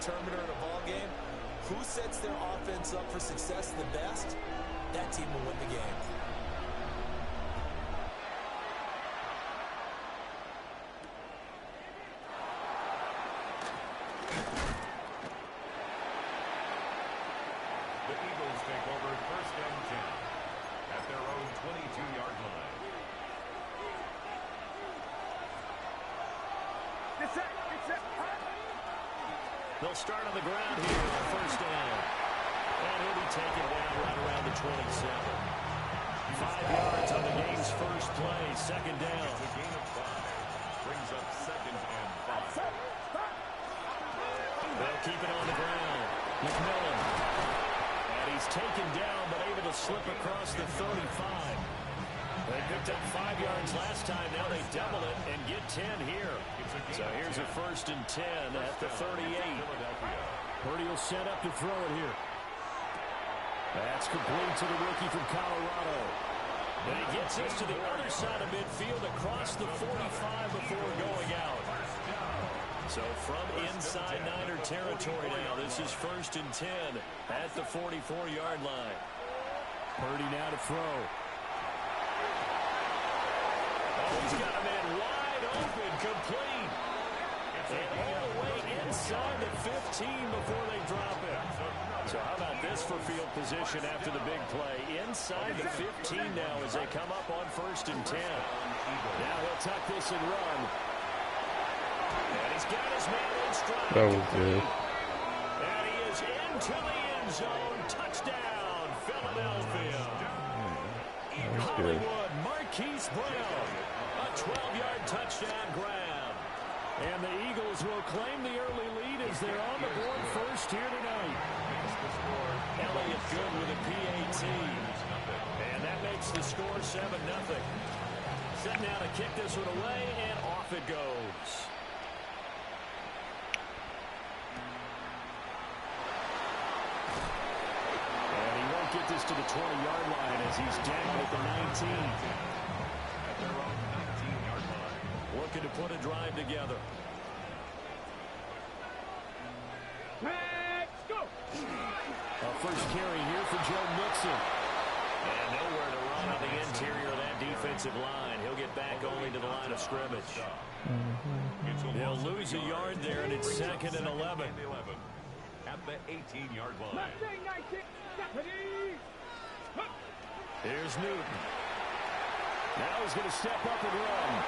determiner in a ball game. Who sets their offense up for success the best, that team will win the game. The Eagles take over 1st and 10 at their own 22-yard line. They'll start on the ground here on 1st down. And he'll be taken down right around the 27. 5 yards on the game's first play. 2nd down. It's a gain of 5. Brings up 2nd and 5. They'll keep it on the ground. McMillan. And he's taken down, but able to slip across the 35. They picked up 5 yards last time. Now they double it and get 10 here. So here's a 1st and 10 at the 38. Purdy will set up to throw it here. That's complete to the rookie from Colorado. And he gets this to the other side of midfield across the 45 before going out. So from inside Niner territory now, this is 1st and 10 at the 44-yard line. Purdy now to throw. Oh, he's got a man wide open, complete. And all the way inside the 15 before they drop it. So how about this for field position after the big play? Inside the 15 now as they come up on 1st and 10. Now he'll tuck this and run. And he's got his man in stride. That was good. And he is into the end zone. Touchdown, Philadelphia. Hollywood, Marquise Brown. A 12-yard touchdown grab. And the Eagles will claim the early lead as they're on the board first here tonight. Elliott good with a PAT. And that makes the score 7-0. Set now to kick this one away, and off it goes. And he won't get this to the 20-yard line as he's down at the 19. At their own 19-yard line. Looking to put a drive together. Let's go. A first carry here for Joe Mixon. And nowhere to run on the interior of that defensive line. He'll get back only to the line of scrimmage. They'll lose a yard there, and it's 2nd and 11. At the 18-yard line. Here's Newton. Now he's going to step up and run.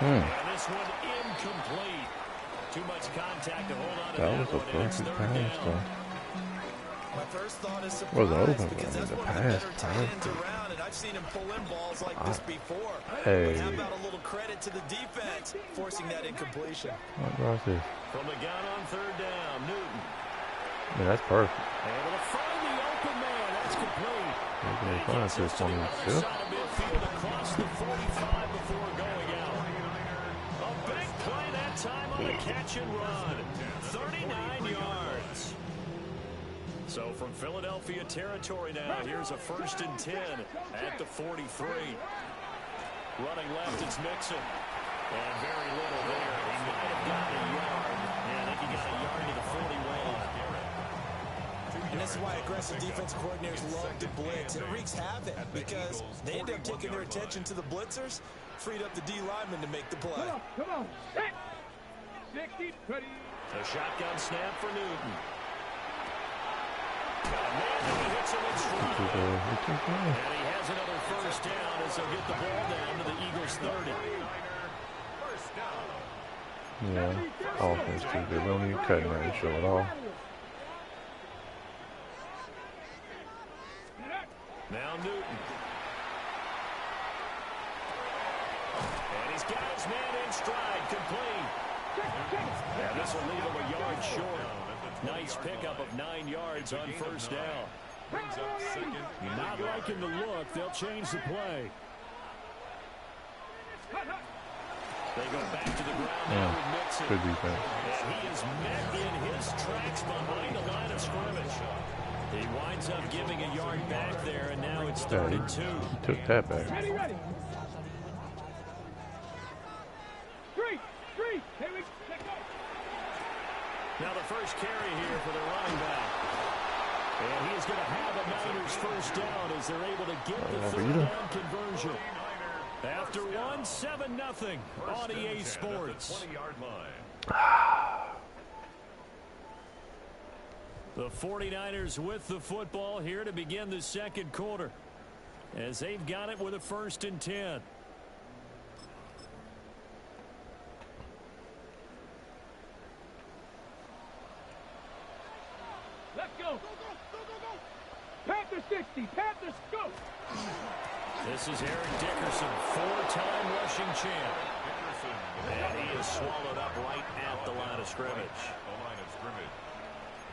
And this one incomplete. Too much contact to hold on to that one, and it's 3rd down. My first thought is Wasn't surprise open, because that's the one of the pass, better tight ends around, and I've seen him pull in balls like this before. Hey. But how about a little credit to the defense forcing that incompletion? What was this? From the gun on 3rd down, Newton. Yeah, that's perfect. Able to find the open man. That's complete. He's going to find this one himself. Side of midfield across the 45 before going out. A big play that time on the catch and run. 39 yards. So from Philadelphia territory now, here's a 1st and 10 at the 43. Running left, it's Mixon. And very little there. He might have gotten a yard. Yeah, I think he got a yard to the 41. And this is why aggressive defense coordinators love to blitz. It wreaks havoc because they end up taking their attention to the blitzers, freed up the D lineman to make the play. Come on. Set. 60, 30. A shotgun snap for Newton. Got a man who hits him in stride. And he has another 1st down as they'll get the ball down to the Eagles' 30. Yeah, offense too good. We don't even cut that show at all. Now Newton. And he's got his man in stride, complete. And this will leave him a yard short. Nice pickup of 9 yards on 1st down. Brings up 2nd. Not liking the look. They'll change the play. They go back to the ground now with Mixon. Good defense. And he is met in his tracks behind the line of scrimmage. He winds up giving a yard back there, and now it's 3rd and 2. He took that back. Ready, ready. 3. Here we go. Now the first carry here for the running back. And he is going to have a Niners first down as they're able to get the third down conversion. After 7-0 on EA Sports. 20-yard line. The 49ers with the football here to begin the second quarter, as they've got it with a 1st and 10. Let's go. Panthers 60. Panthers go. This is Eric Dickerson, 4-time rushing champ. And he is swallowed up right at the line of scrimmage. The line of scrimmage.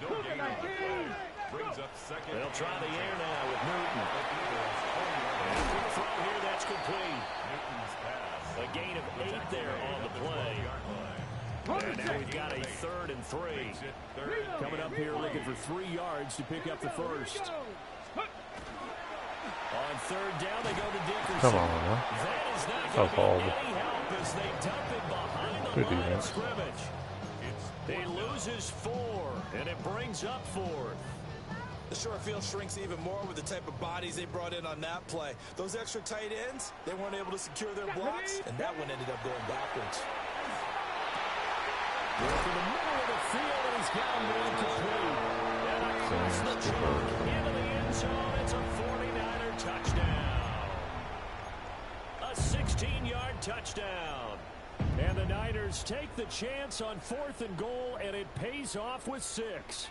No gain on the play. Brings up second. They'll try the air now with Newton. And a quick throw here, that's complete. Newton's pass. A gain of 8 there on the play. And now we've got a 3rd and 3. Coming up here looking for 3 yards to pick up the first. On 3rd down, they go to Dickerson. Come on, man. That is not That's going to all. be any help as they dump it behind the Good line of defense. scrimmage. He loses 4, and it brings up 4th. The short field shrinks even more with the type of bodies they brought in on that play. Those extra tight ends, they weren't able to secure their blocks, and that one ended up going backwards. Into the middle of the field, and he's got one complete. And across the chalk into the end zone, it's a 49er touchdown. A 16-yard touchdown. And the Niners take the chance on 4th and goal, and it pays off with 6.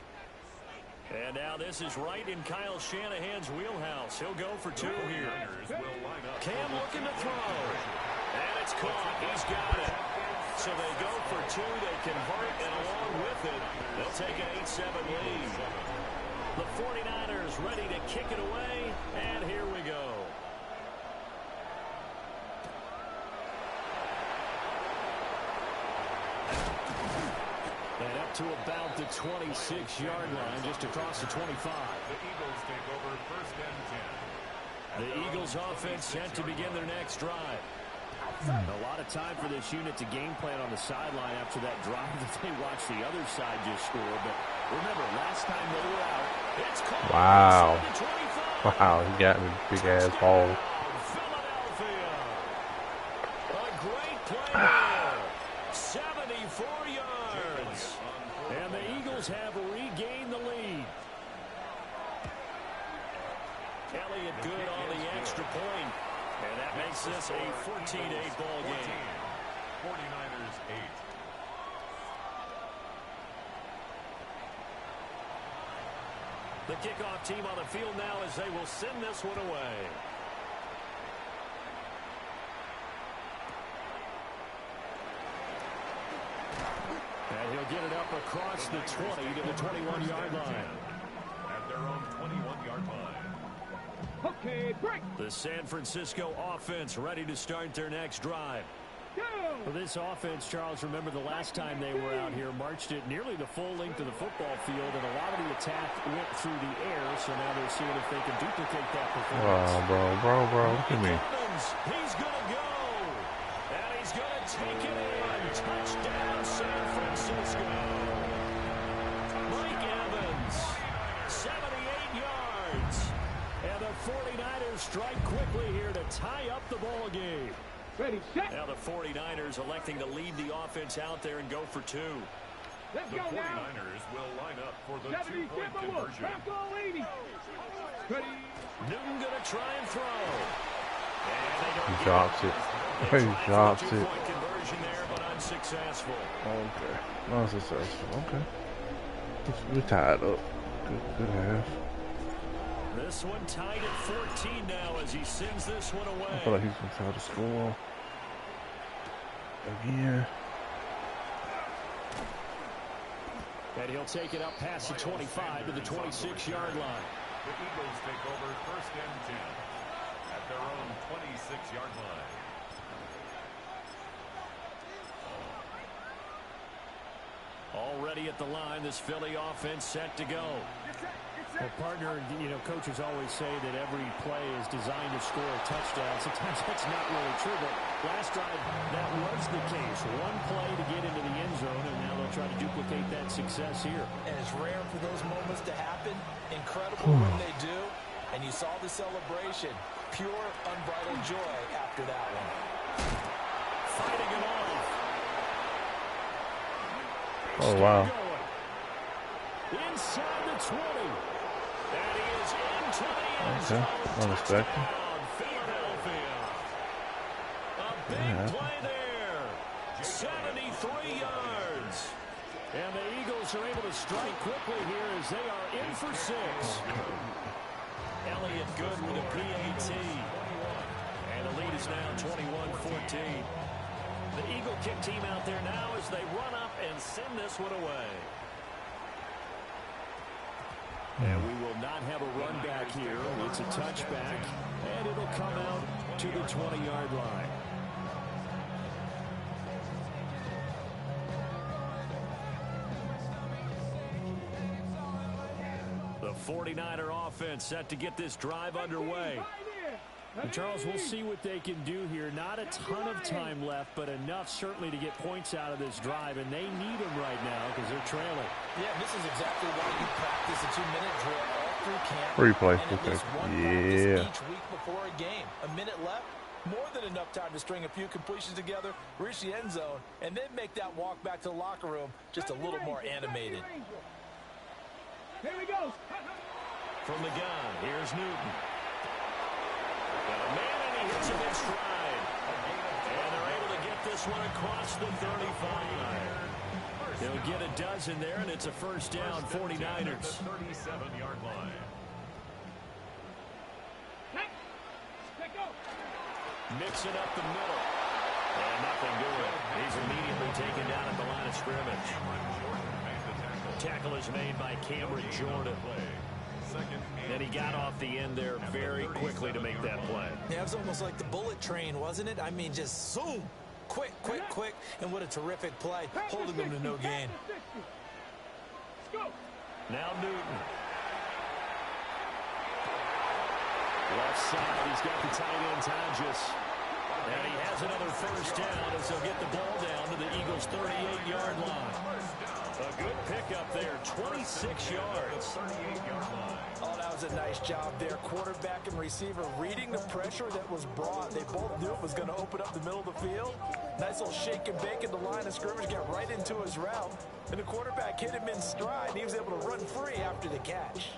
And now this is right in Kyle Shanahan's wheelhouse. He'll go for 2 here. Cam looking to throw. And it's caught. He's got it. So they go for 2. They convert, and along with it, they'll take an 8-7 lead. The 49ers ready to kick it away, and here we go. And up to about the 26-yard line, just across the 25. The Eagles take over 1st and 10. The Eagles offense set to begin their next drive. A lot of time for this unit to game plan on the sideline after that drive that they watched the other side just score. But remember, last time they were out, it's called. Wow. Wow, he got me big-ass ball. Philadelphia. A great play there. 74 yards. And the Eagles have regained the lead. Elliott good on the extra point. And that makes this a 14-8 ball game. 49ers 8. The kickoff team on the field now as they will send this one away. And he'll get it up across the 20 to the 21-yard line. At their own 21-yard line. Okay, break. The San Francisco offense ready to start their next drive. Go. For this offense, Charles, remember the last time they were out here, marched it nearly the full length of the football field, and a lot of the attack went through the air, so now they're seeing if they can duplicate that performance. Oh, bro, look at me. He's going to go, and he's going to take it in. Touchdown, San Francisco. Mike Evans, 78 yards. And the 49ers strike quickly here to tie up the ball game. Ready, set. Now the 49ers electing to lead the offense out there and go for 2. Let's The go now. 49ers will line up for the 70, 2-point tempo, conversion. back all 80. Ready. Newton going to try and throw. He drops it. He drops it. Two-point conversion there, but unsuccessful. Okay. Unsuccessful. Okay. We're tied up. Good half. This one tied at 14 now as he sends this one away. I feel like he's going to try to score. Again. And he'll take it up past the 25 to the 26-yard line. The Eagles take over 1st and 10 at their own 26-yard line. All already at the line. This Philly offense set to go. Well, partner, coaches always say that every play is designed to score a touchdown. Sometimes that's not really true, but last drive, that was the case. One play to get into the end zone, and now they'll try to duplicate that success here. And it's rare for those moments to happen. Incredible when they do. And you saw the celebration. Pure, unbridled joy after that one. Fighting it off. Oh, wow. Inside the 20. That is into the end zone. Okay, unexpected. Philadelphia. A big play there. 73 yards. And the Eagles are able to strike quickly here as they are in for 6. Elliott good with a PAT. And the lead is now 21-14. The Eagle kick team out there now as they run up and send this one away. And we will not have a run back here. It's a touchback, and it'll come out to the 20-yard line. The 49er offense set to get this drive underway. And Charles, we'll see what they can do here. Not a ton of time left, but enough certainly to get points out of this drive, and they need them right now because they're trailing. Yeah, this is exactly why you practice a 2-minute drill all through camp. Replay. And at least one Yeah. practice each week before a game. A minute left, more than enough time to string a few completions together, reach the end zone, and then make that walk back to the locker room just a little more animated. Here we go. From the gun, here's Newton. Got a man, and he hits him in stride. And they're able to get this one across the 35. They'll get a dozen there, and it's a first down, 49ers. 37-yard line. Mixing up the middle. And nothing doing. He's immediately taken down at the line of scrimmage. Tackle is made by Cameron Jordan. And he got off the end there very quickly to make that play. Yeah, it was almost like the bullet train, wasn't it? I mean, just zoom. Quick, quick, quick. And what a terrific play, holding them to no gain. Now Newton. Left side, he's got the tight end, Hodges. And he has another first down as they'll get the ball down to the Eagles' 38-yard line. A good pickup there, 26 yards. Oh, that was a nice job there. Quarterback and receiver reading the pressure that was brought. They both knew it was going to open up the middle of the field. Nice little shake and bake at the line of scrimmage, got right into his route. And the quarterback hit him in stride, and he was able to run free after the catch.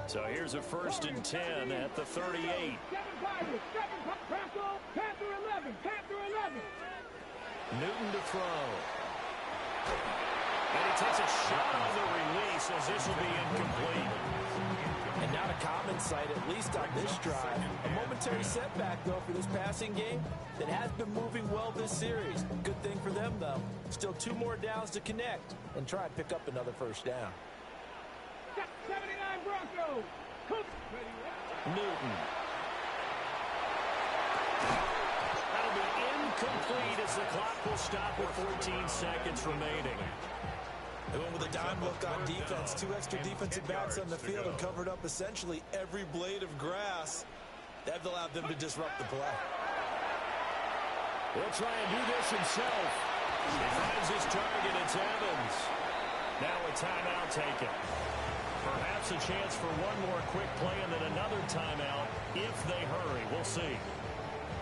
So here's a 1st and 10 at the 38. Newton to throw. And he takes a shot on the release as this will be incomplete. And not a common sight, at least on this drive. A momentary setback, though, for this passing game that has been moving well this series. Good thing for them, though. Still 2 more downs to connect and try and pick up another first down. 79 Broncos. Newton. That'll be incomplete as the clock will stop with 14 seconds remaining. They went with a dime look on defense. 2 extra defensive backs on the field and covered up essentially every blade of grass. That allowed them to disrupt the play. He'll try and do this himself. He finds his target. It's Evans. Now a timeout taken. Perhaps a chance for one more quick play and then another timeout if they hurry. We'll see.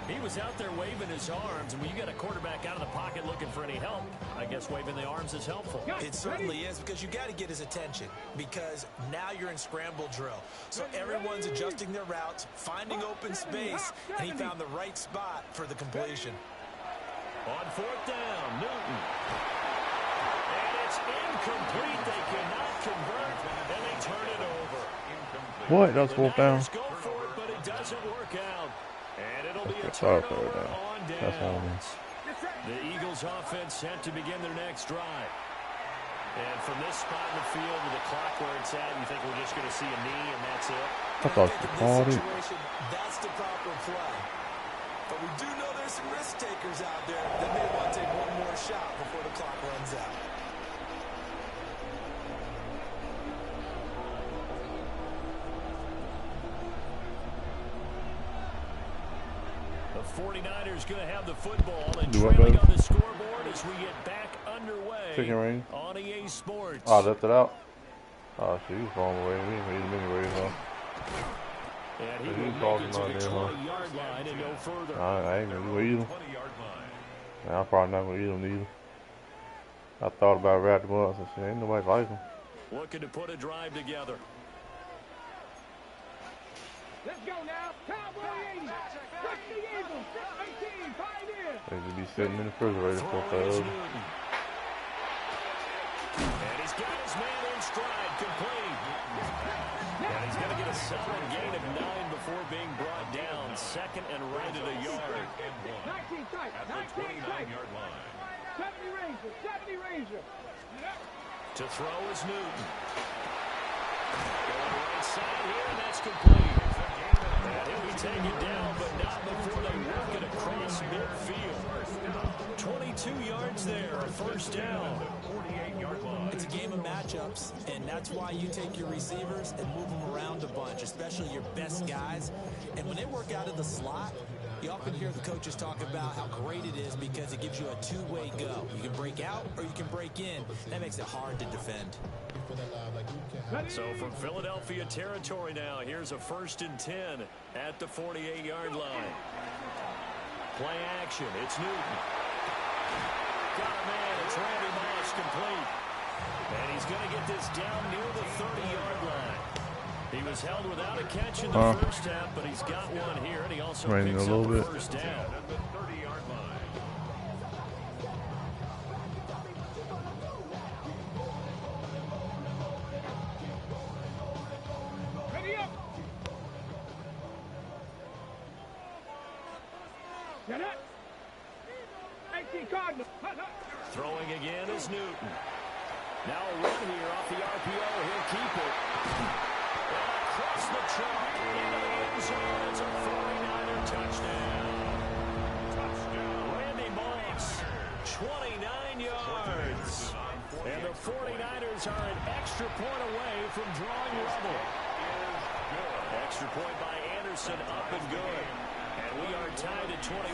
He was out there waving his arms, and when you got a quarterback out of the pocket looking for any help, I guess waving the arms is helpful. It certainly is, because you got to get his attention, because now you're in scramble drill. So everyone's adjusting their routes, finding open space, and he found the right spot for the completion. On 4th down, Newton. And it's incomplete. They cannot convert, and they turn it over. What? That was 4th down. Go for it, but it doesn't work out. And it'll be a That's what I turnover thought on That's all it downs. is. The Eagles offense set to begin their next drive. And from this spot in the field with the clock where it's at, you think we're just going to see a knee and that's it? I thought you called it. That's the proper play. But we do know there's some risk takers out there that may want to take one more shot before the clock runs out. The 49ers going to have the football and trailing on the scoreboard as we get back underway on EA Sports. Oh, left it out. Oh, shit, he's falling away. We ain't made him anyway, though. And he will make it to the 20-yard line and no further. I ain't gonna eat him. I'm probably not gonna eat him either. I thought about wrapping him up. I said, ain't nobody like him. Looking to put a drive together. Let's go now. Cowboy 80. Push the Eagles. 18. 5 years. They should be sitting in the refrigerator for forever. And he's got his man in stride, complete. And he's going to get a solid gain of 9 before being brought down. Second and right at a yard. 19 tight. At the 29-yard line. 70 Ranger. 70 Ranger. To throw is Newton. Going right side here, and that's complete. And he'll be taken down, but not before they work it across midfield. 22 yards there, a first down. It's a game of matchups, and that's why you take your receivers and move them around a bunch, especially your best guys. And when they work out of the slot, you often hear the coaches talk about how great it is because it gives you a two-way go. You can break out or you can break in. That makes it hard to defend. So from Philadelphia territory now, here's a 1st and 10 at the 48-yard line. Play action, it's Newton. Got a man, it's Randy Moss, complete. And he's going to get this down near the 30-yard line. He was held without a catch in the first half, but he's got one here, and he also picks up a first down. At the 30-yard line. Ready up. Get it. 18 Cardinals. Throwing again is Newton. Now a run here off the RPO. He'll keep it. And across the track into the end zone. It's a 49er touchdown. Randy Moss, 29 yards. And the 49ers are an extra point away from drawing level. Extra point by Anderson, up and good. And we are tied at 21.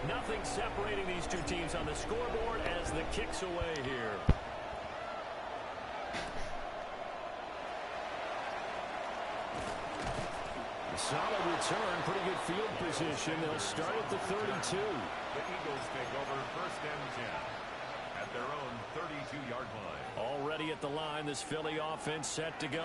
Nothing separating these two teams on the scoreboard as the kick's away here. A solid return, pretty good field position. They'll start at the 32. The Eagles take over 1st and 10 at their own 32-yard line. Already at the line, this Philly offense set to go.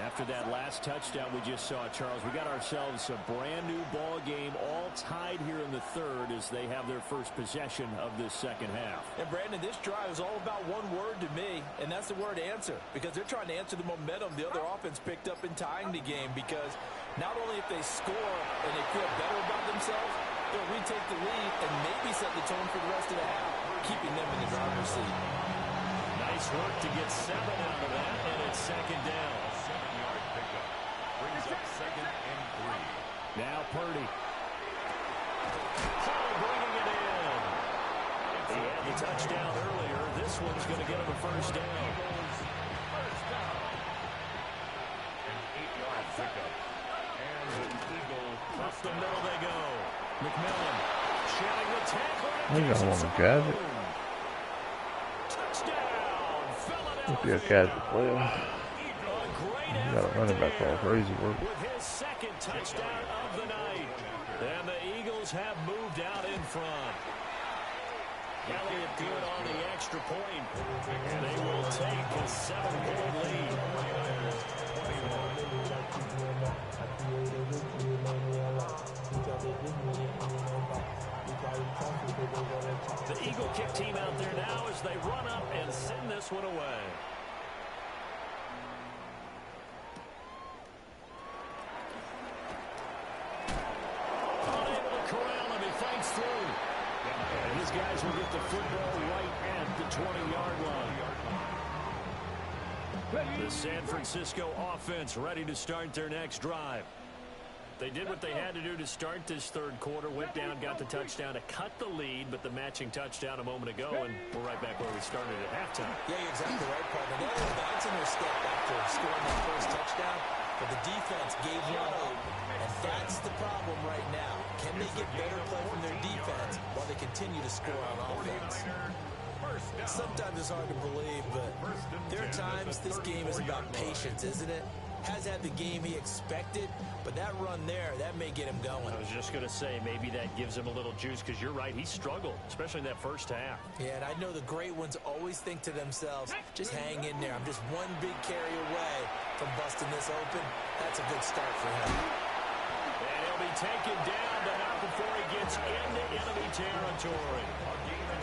After that last touchdown we just saw, Charles, we got ourselves a brand new ball game, all tied here in the third as they have their first possession of this second half. And Brandon, this drive is all about one word to me, and that's the word answer, because they're trying to answer the momentum the other offense picked up in tying the game, because not only if they score and they feel better about themselves, they'll retake the lead and maybe set the tone for the rest of the half, keeping them in the driver's seat. Nice work to get 7 out of that, and it's second down. 7-yard pickup brings up 2nd and 3. Now Purdy. Hall bringing it in. He had the touchdown earlier. This one's going to get him a first down. An 8-yard pickup. And the Eagle Up the middle they go. McMillan shedding the tackle. I got one with gadget. Touchdown, If you're a Philadelphia. casual player, you got a running back all crazy work. With his second touchdown of the night. And the Eagles have moved out in front. Elliott good on the extra point. And they will take a 7-point lead. The Eagle kick team out there now as they run up and send this one away. Unable to corral him. He fights through. And these guys will get the football right at the 20-yard line. The San Francisco offense ready to start their next drive. They did what they had to do to start this third quarter. Went down, got the touchdown to cut the lead, but the matching touchdown a moment ago, and we're right back where we started at halftime. Yeah, you're exactly right, partner. They were bouncing their step after scoring that first touchdown, but the defense gave one up, and that's the problem right now. Can they get better play from their defense while they continue to score on offense? Sometimes it's hard to believe, but there are times this game is about patience, isn't it? Has had the game he expected, but that run there, that may get him going. I was just going to say, maybe that gives him a little juice, because you're right, he struggled, especially in that first half. Yeah, and I know the great ones always think to themselves, just hang in there. I'm just one big carry away from busting this open. That's a good start for him. And he'll be taken down, but not before he gets into enemy territory.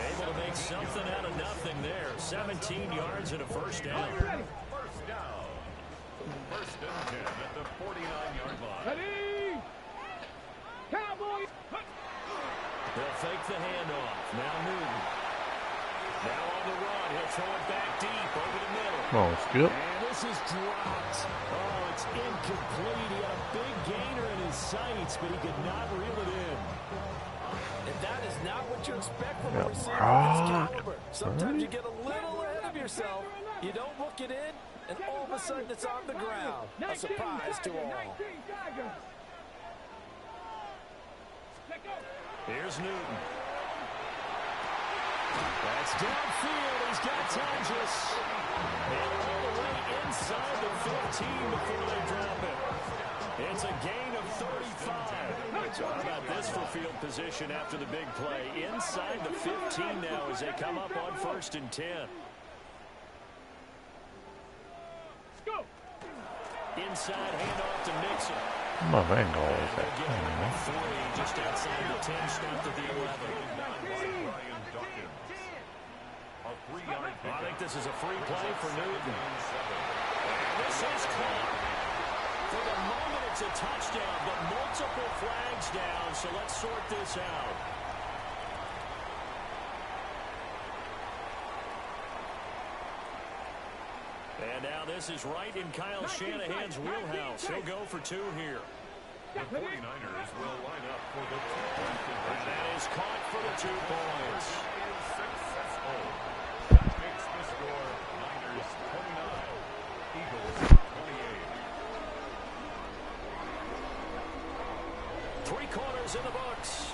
Able to make something out of nothing there. 17 yards and a first down. First down. First and 10 at the 49-yard line. Ready? Cowboys. They'll fake the handoff. Now Newton. Now on the run. He'll throw it back deep over the middle. Come on, Skip. And this is dropped. Oh, it's incomplete. He had a big gainer in his sights, but he could not reel it in. And that is not what you expect from a receiver of this caliber. Sometimes you get a little ahead of yourself. You don't look it in, and all of a sudden it's on the ground. A surprise to all. Here's Newton. That's downfield. He's got Tonjes. And all the way inside the 15 before they drop it. It's a gain of 35. So how about this for field position after the big play? Inside the 15 now as they come up on 1st and 10. Inside handoff to Mixon. My man goal is that. Three just outside the 10, stopped at the 11. I think this is a free play for Newton. And this is caught. For the moment, it's a touchdown, but multiple flags down, so let's sort this out. And now this is right in Kyle Shanahan's wheelhouse. He'll go for 2 here. The 49ers will line up for the 2-point conversion. And that is caught for the 2 points. Successful. Makes the score Niners 29, Eagles 28. 3 quarters in the books.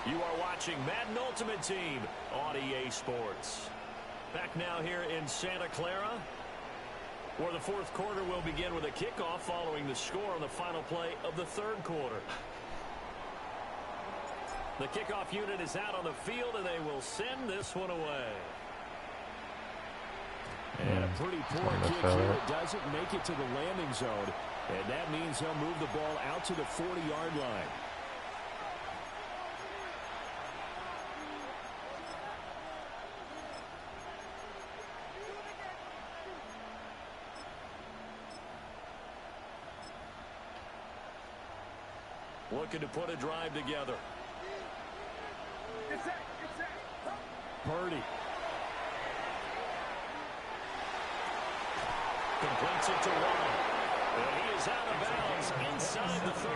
You are watching Madden Ultimate Team on EA Sports. Back now here in Santa Clara, where the 4th quarter will begin with a kickoff following the score on the final play of the 3rd quarter. The kickoff unit is out on the field, and they will send this one away. And a pretty poor kick here. It doesn't make it to the landing zone, and that means he'll move the ball out to the 40-yard line. Looking to put a drive together. Purdy. Completes it to Waddle. And he is out of bounds inside the 35.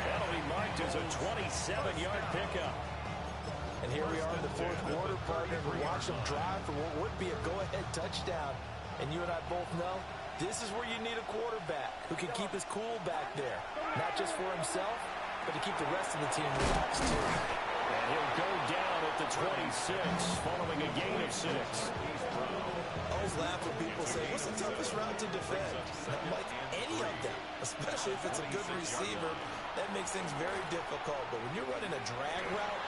That'll be marked as a 27-yard pickup. And here we are in the 4th quarter, partner. We watch them drive for what would be a go-ahead touchdown. And you and I both know this is where you need a quarterback who can keep his cool back there. Not just for himself, but to keep the rest of the team relaxed, too. And he'll go down at the 26, following a gain of 6. I always laugh when people say, what's the toughest route to defend? Like any of them, especially if it's a good receiver, that makes things very difficult. But when you're running a drag route,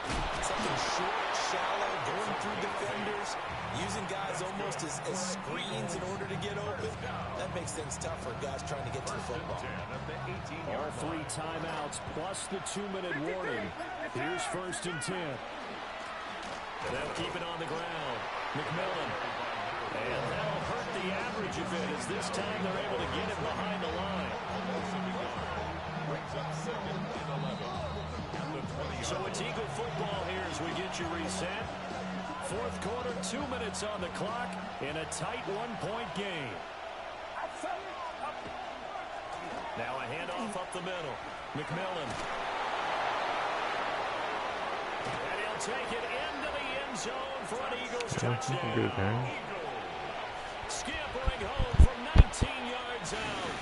something short, shallow, going through defenders, using guys almost as screens in order to get open, that makes things tough for guys trying to get to the football. All 3 timeouts plus the 2-minute warning. Here's 1st and 10. And they'll keep it on the ground. McMillan. And that'll hurt the average a bit, as this time they're able to get it behind the line. So it's Eagle football here as we get you reset. 4th quarter, 2 minutes on the clock, in a tight 1-point game. Now a handoff up the middle. McMillan. And he'll take it into the end zone for an Eagles touchdown. Good game. Scampering home from 19 yards out.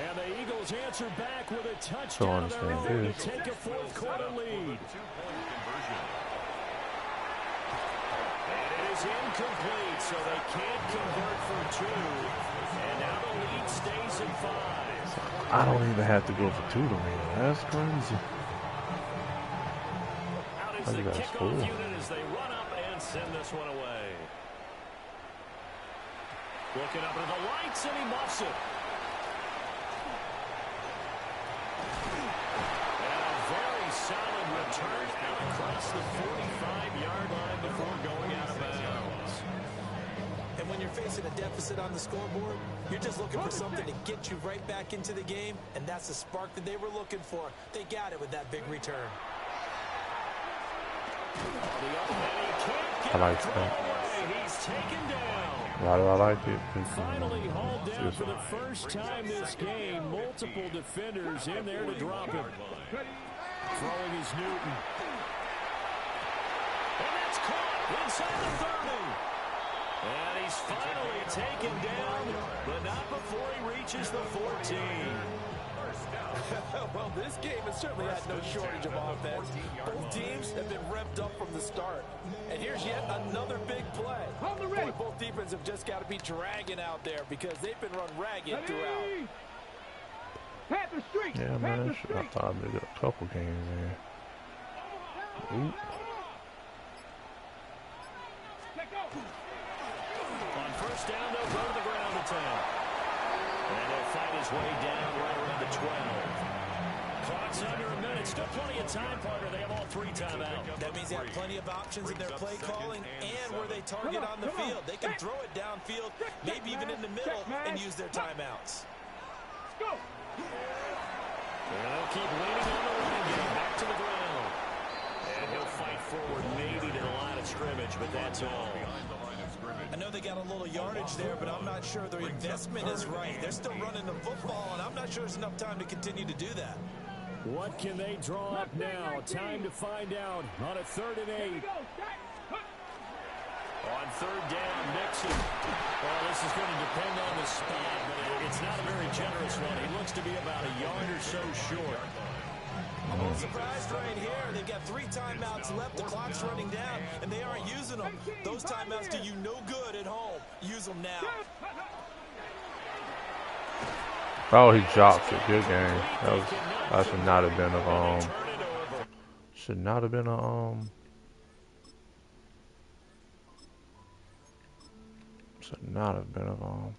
And the Eagles answer back with a touchdown of their own to take a fourth-quarter lead. And it is incomplete, so they can't convert for two. And now the lead stays at 5. I don't even have to go for 2 to me. That's crazy. Out is the kickoff unit as they run up and send this one away. Looking up at the lights, and he muffs it. And a very solid return out across the 45-yard line before going out of bounds. And when you're facing a deficit on the scoreboard, you're just looking for something to get you right back into the game, and that's the spark that they were looking for. They got it with that big return. I like that. He's taken down. Why do I like it? Finally hauled down for the first time this game. Multiple defenders in there to drop him. Throwing is Newton. And that's caught inside the 30. And he's finally taken down, but not before he reaches the 14. Well, this game has certainly had no shortage of offense. Both teams have been revved up from the start. And here's yet another big play. Boy, both defenses have just got to be dragging out there because they've been run ragged throughout. Yeah, man, I thought I'd get a couple games in. Oop. On first down, they'll go to the ground attack. And he'll fight his way down right around the 12. Clock's under a minute. Still plenty of time, partner. They have all 3 timeouts. That means they have plenty of options in their play calling and where they target on the field. They can throw it downfield, maybe even in the middle, and use their timeouts. And they'll keep leaning on the running game. Back to the ground. And he'll fight forward maybe to the line of scrimmage, but that's all. I know they got a little yardage there, but I'm not sure their investment is right. They're still running the football, and I'm not sure there's enough time to continue to do that. What can they draw up now? Time to find out on a 3rd and 8. On 3rd down, Nixon. Well, this is going to depend on the spot, but it's not a very generous one. He looks to be about a yard or so short. I'm a little surprised right here. They've got 3 timeouts left. The clock's running down, and they aren't using them. Those timeouts do you no good at home. Use them now. Oh, he drops it. Good game. That should not have been a should not have been a should not have been a